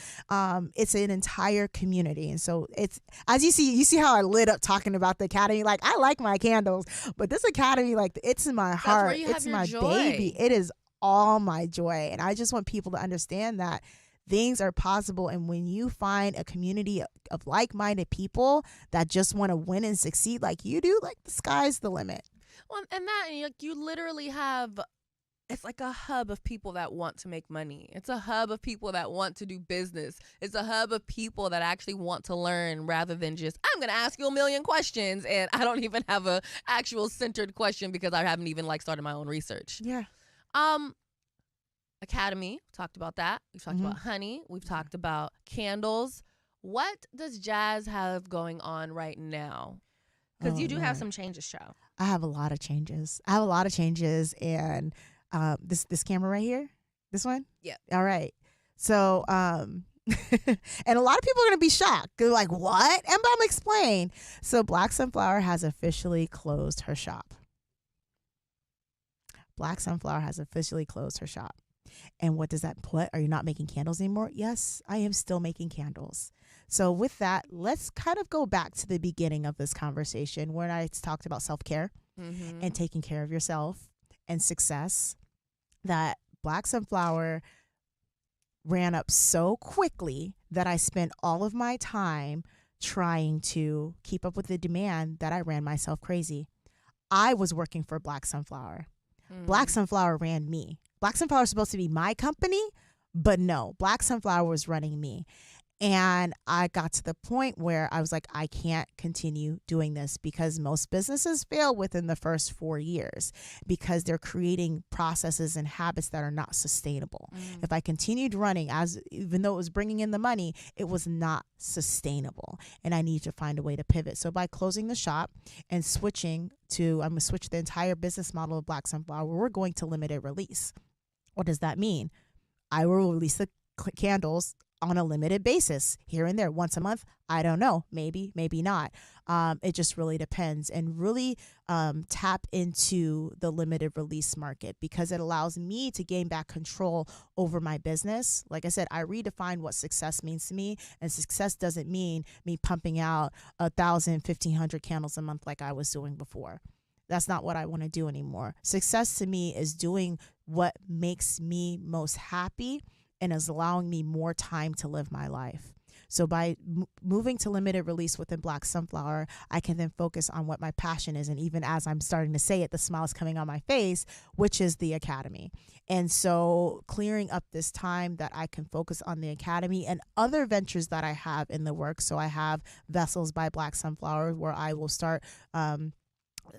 It's an entire community. And so it's, as you see how I lit up talking about the academy. Like, I like my candles, but this academy, like, it's in my heart. It's my baby. It is all my joy. And I just want people to understand that Things are possible. And when you find a community of like-minded people that just want to win and succeed like you do, like the sky's the limit. Well, and that, like, you literally have, it's like a hub of people that want to make money. It's a hub of people that want to do business. It's a hub of people that actually want to learn rather than just, I'm going to ask you a million questions and I don't even have a actual centered question because I haven't even like started my own research. Yeah. Academy, talked about that. We've talked about honey. We've talked about candles. What does Jazz have going on right now? Because you do have some changes, show. I have a lot of changes. And this camera right here, this one? Yeah. All right. So, and a lot of people are going to be shocked. They're like, what? And I'm explain. So Black Sunflower has officially closed her shop. Black Sunflower has officially closed her shop. And what does that put? Are you not making candles anymore? Yes, I am still making candles. So with that, let's kind of go back to the beginning of this conversation where I talked about self-care and taking care of yourself and success. That Black Sunflower ran up so quickly that I spent all of my time trying to keep up with the demand that I ran myself crazy. I was working for Black Sunflower. Black Sunflower ran me. Black Sunflower was supposed to be my company, but no, Black Sunflower was running me. And I got to the point where I was like, I can't continue doing this because most businesses fail within the first 4 years because they're creating processes and habits that are not sustainable. If I continued running, even though it was bringing in the money, it was not sustainable. And I need to find a way to pivot. So by closing the shop and I'm going to switch the entire business model of Black Sunflower, we're going to limited release. What does that mean? I will release the candles on a limited basis here and there once a month. I don't know, maybe not. It just really depends, and really tap into the limited release market because it allows me to gain back control over my business. Like I said, I redefine what success means to me, and success doesn't mean me pumping out 1,000, 1,500 candles a month like I was doing before. That's not what I want to do anymore. Success to me is doing what makes me most happy and is allowing me more time to live my life. So by moving to limited release within Black Sunflower, I can then focus on what my passion is. And even as I'm starting to say it, the smile is coming on my face, which is the Academy. And so clearing up this time that I can focus on the Academy and other ventures that I have in the works. So I have Vessels by Black Sunflower where I will start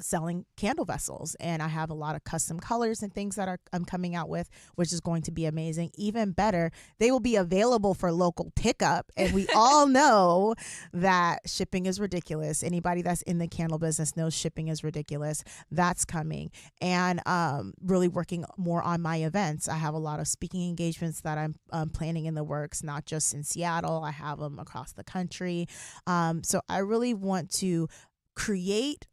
selling candle vessels, and I have a lot of custom colors and things that I'm coming out with, which is going to be amazing. Even better, they will be available for local pickup, and we all know that shipping is ridiculous. Anybody that's in the candle business knows shipping is ridiculous. That's coming, and really working more on my events. I have a lot of speaking engagements that I'm planning in the works, not just in Seattle. I have them across the country. So I really want to create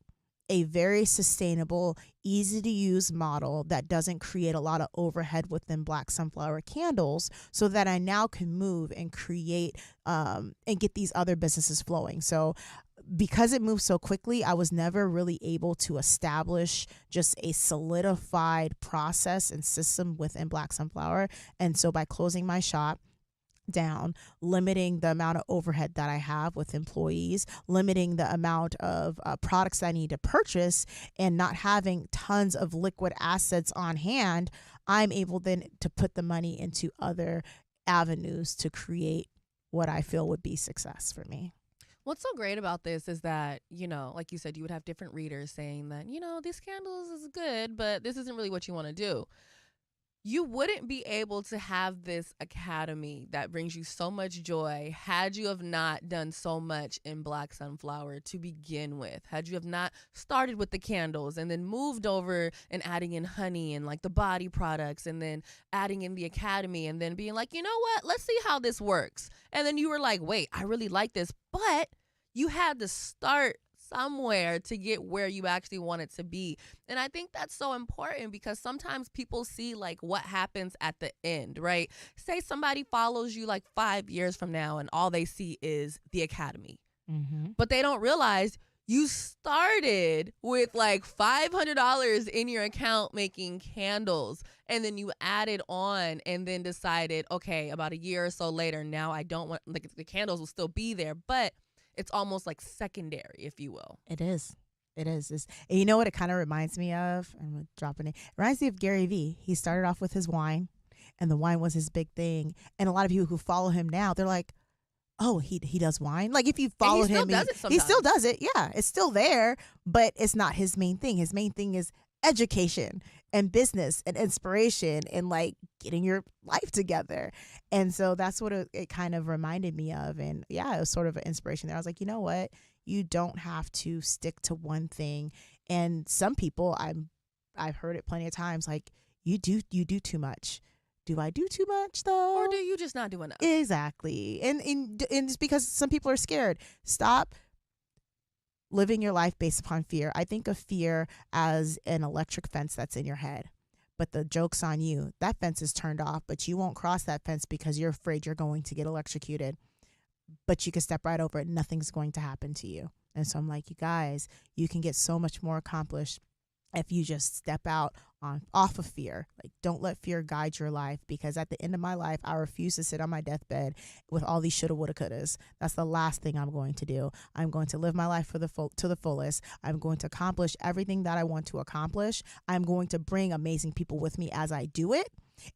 a very sustainable, easy to use model that doesn't create a lot of overhead within Black Sunflower candles so that I now can move and create and get these other businesses flowing. So because it moves so quickly, I was never really able to establish just a solidified process and system within Black Sunflower. And so by closing my shop down, limiting the amount of overhead that I have with employees, limiting the amount of products I need to purchase, and not having tons of liquid assets on hand, I'm able then to put the money into other avenues to create what I feel would be success for me. What's so great about this is that, like you said, you would have different readers saying that, these candles is good, but this isn't really what you want to do. You wouldn't be able to have this Academy that brings you so much joy had you have not done so much in Black Sunflower to begin with. Had you have not started with the candles and then moved over and adding in honey and like the body products and then adding in the Academy and then being like, you know what, let's see how this works. And then you were like, wait, I really like this. But you had to start somewhere to get where you actually want it to be. And I think that's so important because sometimes people see like what happens at the end, right? Say somebody follows you like 5 years from now and all they see is the Academy. But they don't realize you started with like $500 in your account making candles, and then you added on and then decided, okay, about a year or so later, now I don't want, like, the candles will still be there, but it's almost like secondary, if you will. It is. It is. And you know what it kind of reminds me of? I'm dropping it. It reminds me of Gary Vee. He started off with his wine, and the wine was his big thing. And a lot of people who follow him now, they're like, oh, he does wine. Like, if you followed him, he still does it. Yeah, it's still there, but it's not his main thing. His main thing is education and business and inspiration and like getting your life together. And so that's what it kind of reminded me of. And yeah, it was sort of an inspiration there. I was like, you know what? You don't have to stick to one thing. And some people, I've heard it plenty of times, like, you do too much. Do I do too much though? Or do you just not do enough? Exactly. And it's because some people are scared. Stop living your life based upon fear. I think of fear as an electric fence that's in your head. But the joke's on you. That fence is turned off, but you won't cross that fence because you're afraid you're going to get electrocuted. But you can step right over it. Nothing's going to happen to you. And so I'm like, you guys, you can get so much more accomplished if you just step out off of fear. Like, don't let fear guide your life, because at the end of my life, I refuse to sit on my deathbed with all these shoulda, woulda, couldas. That's the last thing I'm going to do. I'm going to live my life to the fullest. I'm going to accomplish everything that I want to accomplish. I'm going to bring amazing people with me as I do it.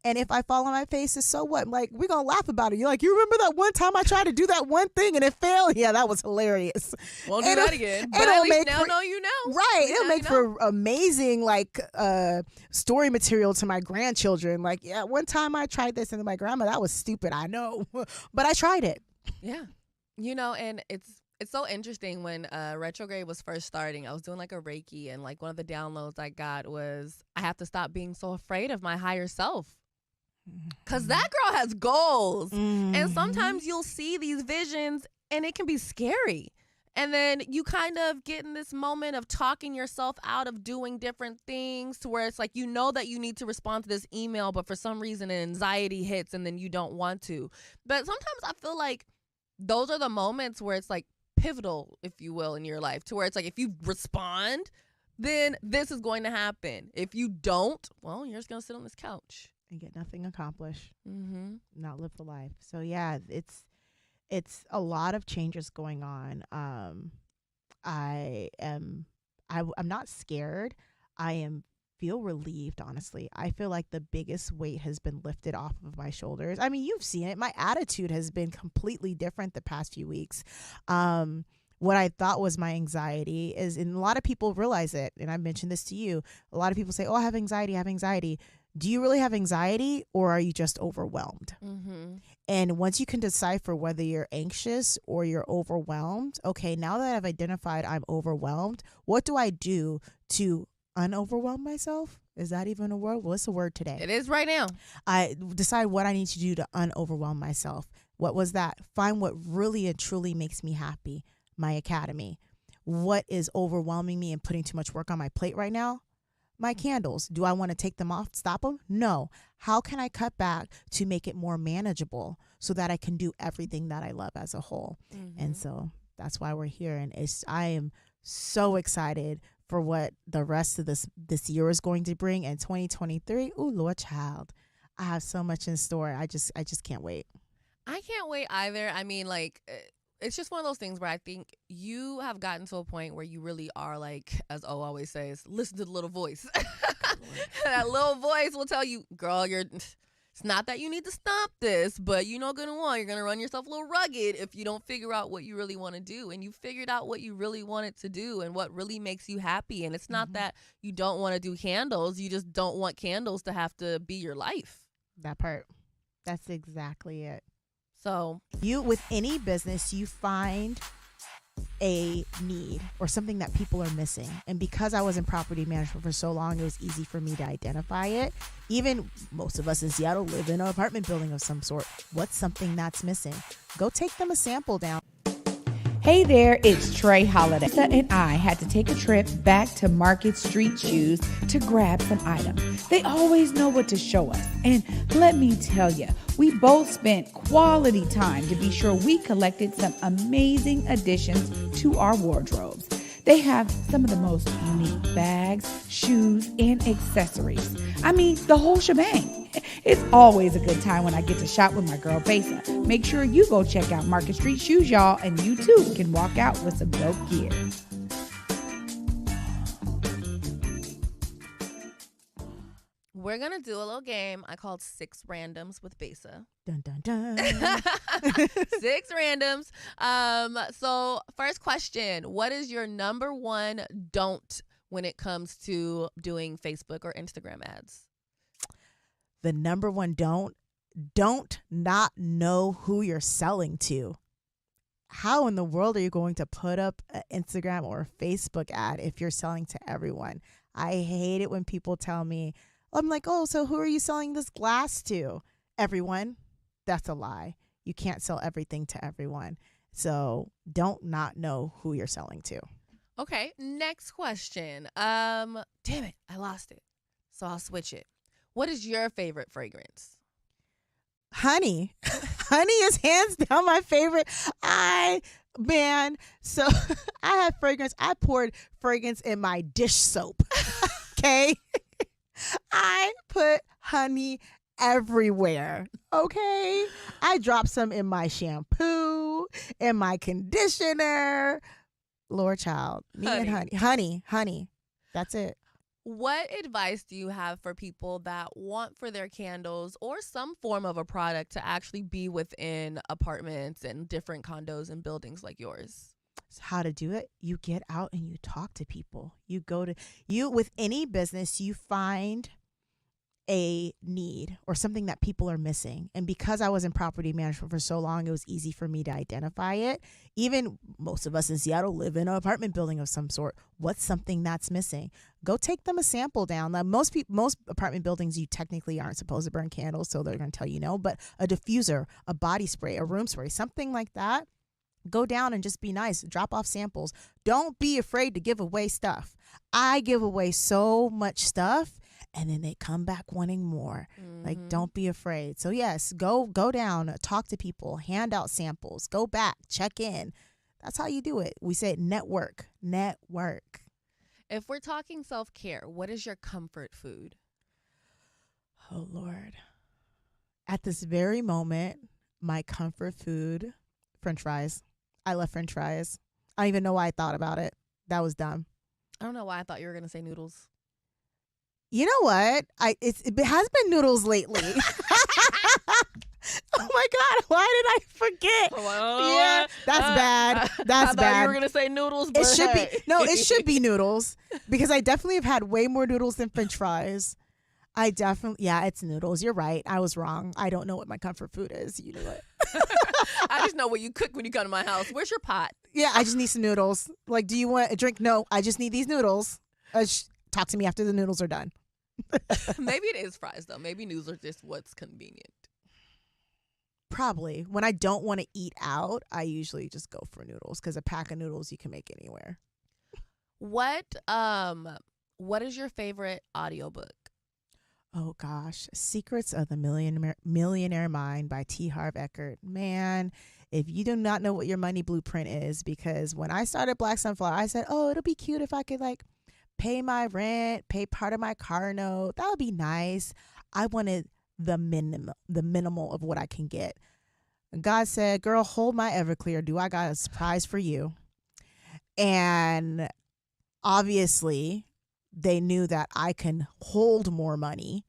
And if I fall on my face, it's so what? Like, we're going to laugh about it. You're like, you remember that one time I tried to do that one thing and it failed? Yeah, that was hilarious. Won't do that again. But at least now know you know. Right. It'll make for amazing, like, story material to my grandchildren. Like, yeah, one time I tried this and my grandma, that was stupid. I know. But I tried it. Yeah. You know, and it's so interesting. When retrograde was first starting, I was doing like a Reiki, and like one of the downloads I got was, I have to stop being so afraid of my higher self. Because that girl has goals. And sometimes you'll see these visions and it can be scary. And then you kind of get in this moment of talking yourself out of doing different things, to where it's like, you know that you need to respond to this email, but for some reason anxiety hits and then you don't want to. But sometimes I feel like those are the moments where it's like pivotal, if you will, in your life, to where it's like, if you respond, then this is going to happen. If you don't, well, you're just going to sit on this couch and get nothing accomplished. Not live the life. So yeah, it's a lot of changes going on. I'm not scared. Feel relieved, honestly. I feel like the biggest weight has been lifted off of my shoulders. I mean, you've seen it. My attitude has been completely different the past few weeks. What I thought was my anxiety is, and a lot of people realize it, and I mentioned this to you, a lot of people say, oh, I have anxiety. Do you really have anxiety, or are you just overwhelmed? And once you can decipher whether you're anxious or you're overwhelmed, okay, now that I've identified I'm overwhelmed, what do I do to unoverwhelm myself? Is that even a word? Well, it's a word today. It is right now. I decide what I need to do to unoverwhelm myself. What was that? Find what really and truly makes me happy. My academy. What is overwhelming me and putting too much work on my plate right now? My candles. Do I want to take them off, stop them? No. How can I cut back to make it more manageable so that I can do everything that I love as a whole? And so that's why we're here. And I am so excited for what the rest of this year is going to bring. And 2023, ooh, Lord child, I have so much in store. I just can't wait. I can't wait either. I mean, like, it's just one of those things where I think you have gotten to a point where you really are, like, as O always says, listen to the little voice. That little voice will tell you, girl, it's not that you need to stop this, but you're not going to run yourself a little rugged if you don't figure out what you really want to do. And you figured out what you really wanted to do and what really makes you happy. And it's not that you don't want to do candles. You just don't want candles to have to be your life. That part. That's exactly it. So with any business, you find a need or something that people are missing. And because I was in property management for so long, it was easy for me to identify it. Even most of us in Seattle live in an apartment building of some sort. What's something that's missing? Go take them a sample down. Hey there, it's Trey Holiday. Besa and I had to take a trip back to Market Street Shoes to grab some items. They always know what to show us. And let me tell you, we both spent quality time to be sure we collected some amazing additions to our wardrobes. They have some of the most unique bags, shoes, and accessories. I mean, the whole shebang. It's always a good time when I get to shop with my girl Besa. Make sure you go check out Market Street Shoes, y'all, and you too can walk out with some dope gear. We're going to do a little game I called 6 Randoms with Besa. Dun, dun, dun. 6 randoms. So first question, what is your number one don't when it comes to doing Facebook or Instagram ads? The number one don't not know who you're selling to. How in the world are you going to put up an Instagram or a Facebook ad if you're selling to everyone? I hate it when people tell me, I'm like, oh, so who are you selling this glass to? Everyone. That's a lie. You can't sell everything to everyone. So don't not know who you're selling to. Okay, next question. Damn it, I lost it. So I'll switch it. What is your favorite fragrance? Honey. Honey is hands down my favorite. So I have fragrance. I poured fragrance in my dish soap. Okay. I put honey everywhere. Okay. I dropped some in my shampoo, in my conditioner. Lord child. Me and honey. That's it. What advice do you have for people that want for their candles or some form of a product to actually be within apartments and different condos and buildings like yours? So how to do it? You get out and you talk to people. With any business, you find a need or something that people are missing. And because I was in property management for so long, it was easy for me to identify it. Even most of us in Seattle live in an apartment building of some sort. What's something that's missing? Go take them a sample down. Now, most apartment buildings, you technically aren't supposed to burn candles, so they're going to tell you no. But a diffuser, a body spray, a room spray, something like that. Go down and just be nice. Drop off samples. Don't be afraid to give away stuff. I give away so much stuff. And then they come back wanting more. Mm-hmm. Like, don't be afraid. So yes, go down, talk to people, hand out samples, go back, check in. That's how you do it. We say network. If we're talking self-care, what is your comfort food? Oh, Lord. At this very moment, my comfort food, French fries. I love French fries. I don't even know why I thought about it. That was dumb. I don't know why I thought you were going to say noodles. You know what? It has been noodles lately. Oh my God! Why did I forget? Yeah, that's bad. That's I bad. thought you were gonna say noodles, but it should be noodles because I definitely have had way more noodles than French fries. It's noodles. You're right. I was wrong. I don't know what my comfort food is. You knew it. I just know what you cook when you come to my house. Where's your pot? Yeah, I just need some noodles. Like, do you want a drink? No, I just need these noodles. Talk to me after the noodles are done. Maybe it is fries, though. Maybe noodles are just what's convenient. Probably. When I don't want to eat out, I usually just go for noodles because a pack of noodles you can make anywhere. What is your favorite audiobook? Oh, gosh. Secrets of the Millionaire Mind by T. Harv Eker. Man, if you do not know what your money blueprint is, because when I started BLK Sunflower, I said, oh, it'll be cute if I could pay my rent, pay part of my car note. That would be nice. I wanted the minimal of what I can get. And God said, girl, hold my Everclear. I got a surprise for you. And obviously they knew that I can hold more money.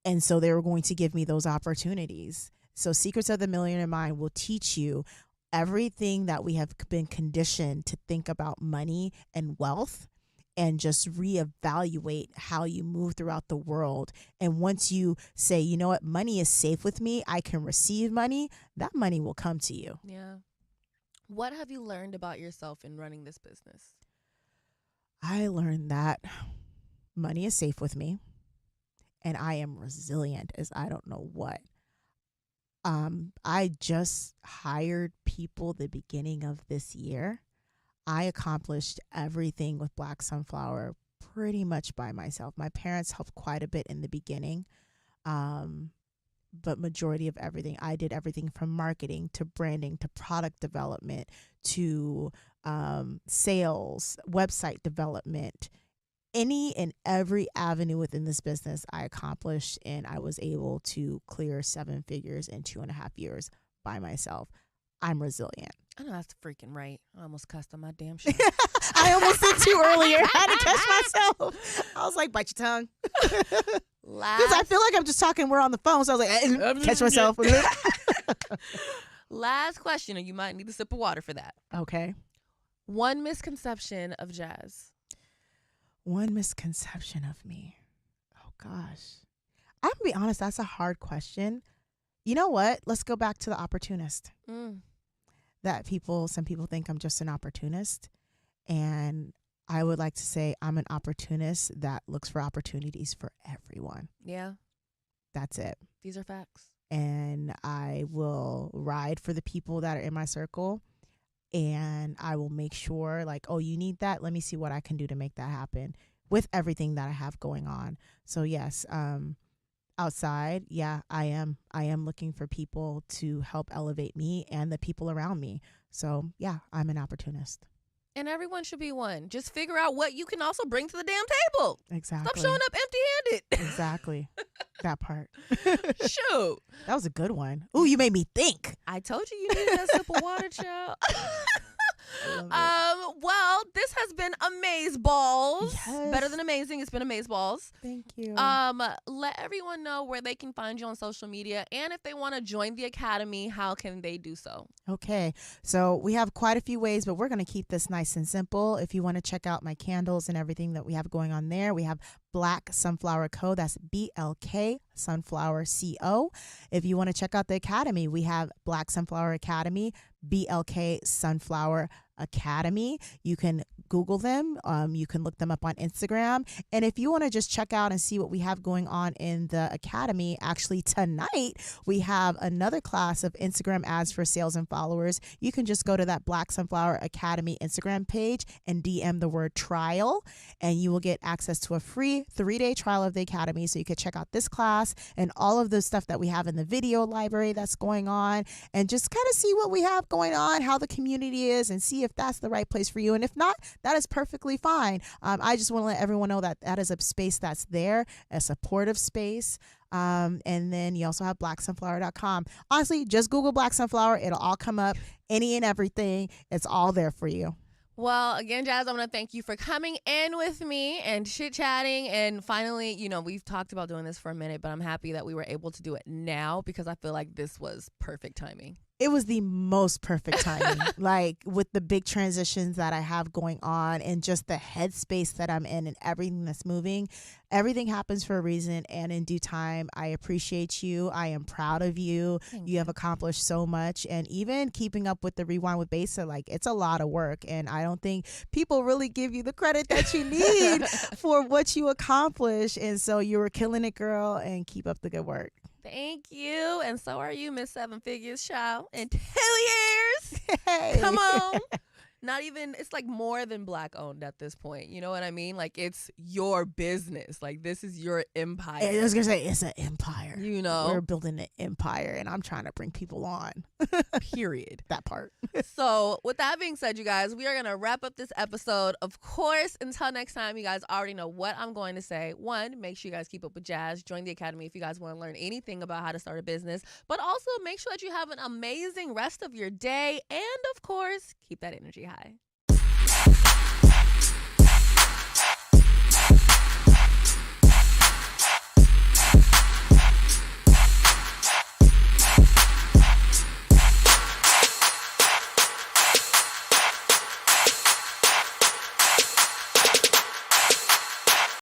And so they were going to give me those opportunities. So Secrets of the Millionaire Mind will teach you everything that we have been conditioned to think about money and wealth, and just reevaluate how you move throughout the world. And once you say, you know what, money is safe with me, I can receive money, that money will come to you. Yeah. What have you learned about yourself in running this business? I learned that money is safe with me and I am resilient as I don't know what. I just hired people the beginning of this year. I accomplished everything with BLK Sunflower pretty much by myself. My parents helped quite a bit in the beginning. but majority of everything. I did everything from marketing to branding to product development to sales, website development. Any and every avenue within this business I accomplished, and I was able to clear 7 figures in 2.5 years by myself. I'm resilient. I know that's freaking right. I almost cussed on my damn show. I almost did too earlier. I had to catch myself. I was like, bite your tongue. Because I feel like I'm just talking. We're on the phone. So I was like, catch myself. Last question, and you might need a sip of water for that. Okay. One misconception of Jazz. One misconception of me. Oh, gosh. I'm going to be honest. That's a hard question. You know what? Let's go back to the opportunist. That some people think I'm just an opportunist. And I would like to say I'm an opportunist that looks for opportunities for everyone. Yeah. That's it. These are facts. And I will ride for the people that are in my circle. And I will make sure, like, oh, you need that? Let me see what I can do to make that happen with everything that I have going on. So, yes, outside, yeah, I am looking for people to help elevate me and the people around me. So, yeah, I'm an opportunist. And everyone should be one. Just figure out what you can also bring to the damn table. Exactly. Stop showing up empty-handed. Exactly. That part. Shoot. That was a good one. Ooh, you made me think. I told you needed a sip of water, child. Well, this has been Amazeballs. Yes. Better than amazing. It's been Amazeballs. Thank you. Let everyone know where they can find you on social media, and if they want to join the Academy, how can they do so? Okay, so we have quite a few ways, but we're going to keep this nice and simple. If you want to check out my candles and everything that we have going on there, we have Black Sunflower Co. That's BLK Sunflower CO. If you want to check out the Academy, we have Black Sunflower Academy, BLK Sunflower Academy. You can Google them. You can look them up on Instagram. And if you want to just check out and see what we have going on in the Academy, actually tonight we have another class of Instagram ads for sales and followers. You can just go to that Black Sunflower Academy Instagram page and DM the word trial, and you will get access to a free 3-day trial of the Academy. So you could check out this class and all of the stuff that we have in the video library that's going on, and just kind of see what we have going on, how the community is, and see if that's the right place for you. And if not, that is perfectly fine. I just want to let everyone know that that is a space that's there, a supportive space. And then you also have blacksunflower.com. Honestly, just Google Black Sunflower. It'll all come up, any and everything. It's all there for you. Well, again, Jazz, I want to thank you for coming in with me and chit-chatting. And finally, we've talked about doing this for a minute, but I'm happy that we were able to do it now because I feel like this was perfect timing. It was the most perfect timing, like with the big transitions that I have going on and just the headspace that I'm in and everything that's moving. Everything happens for a reason, and in due time. I appreciate you. I am proud of you. You have accomplished so much, and even keeping up with the Rewind with Besa, like, it's a lot of work, and I don't think people really give you the credit that you need for what you accomplish. And so you were killing it, girl, and keep up the good work. Thank you. And so are you, Miss 7 Figures, child. In 2 years. Hey. Come on. Not even, it's like more than Black owned at this point. You know what I mean? Like, it's your business. Like, this is your empire. I was going to say, it's an empire. We're building an empire, and I'm trying to bring people on. Period. That part. So with that being said, you guys, we are going to wrap up this episode. Of course, until next time, you guys already know what I'm going to say. 1, make sure you guys keep up with Jazz. Join the Academy if you guys want to learn anything about how to start a business. But also make sure that you have an amazing rest of your day. And of course, keep that energy high.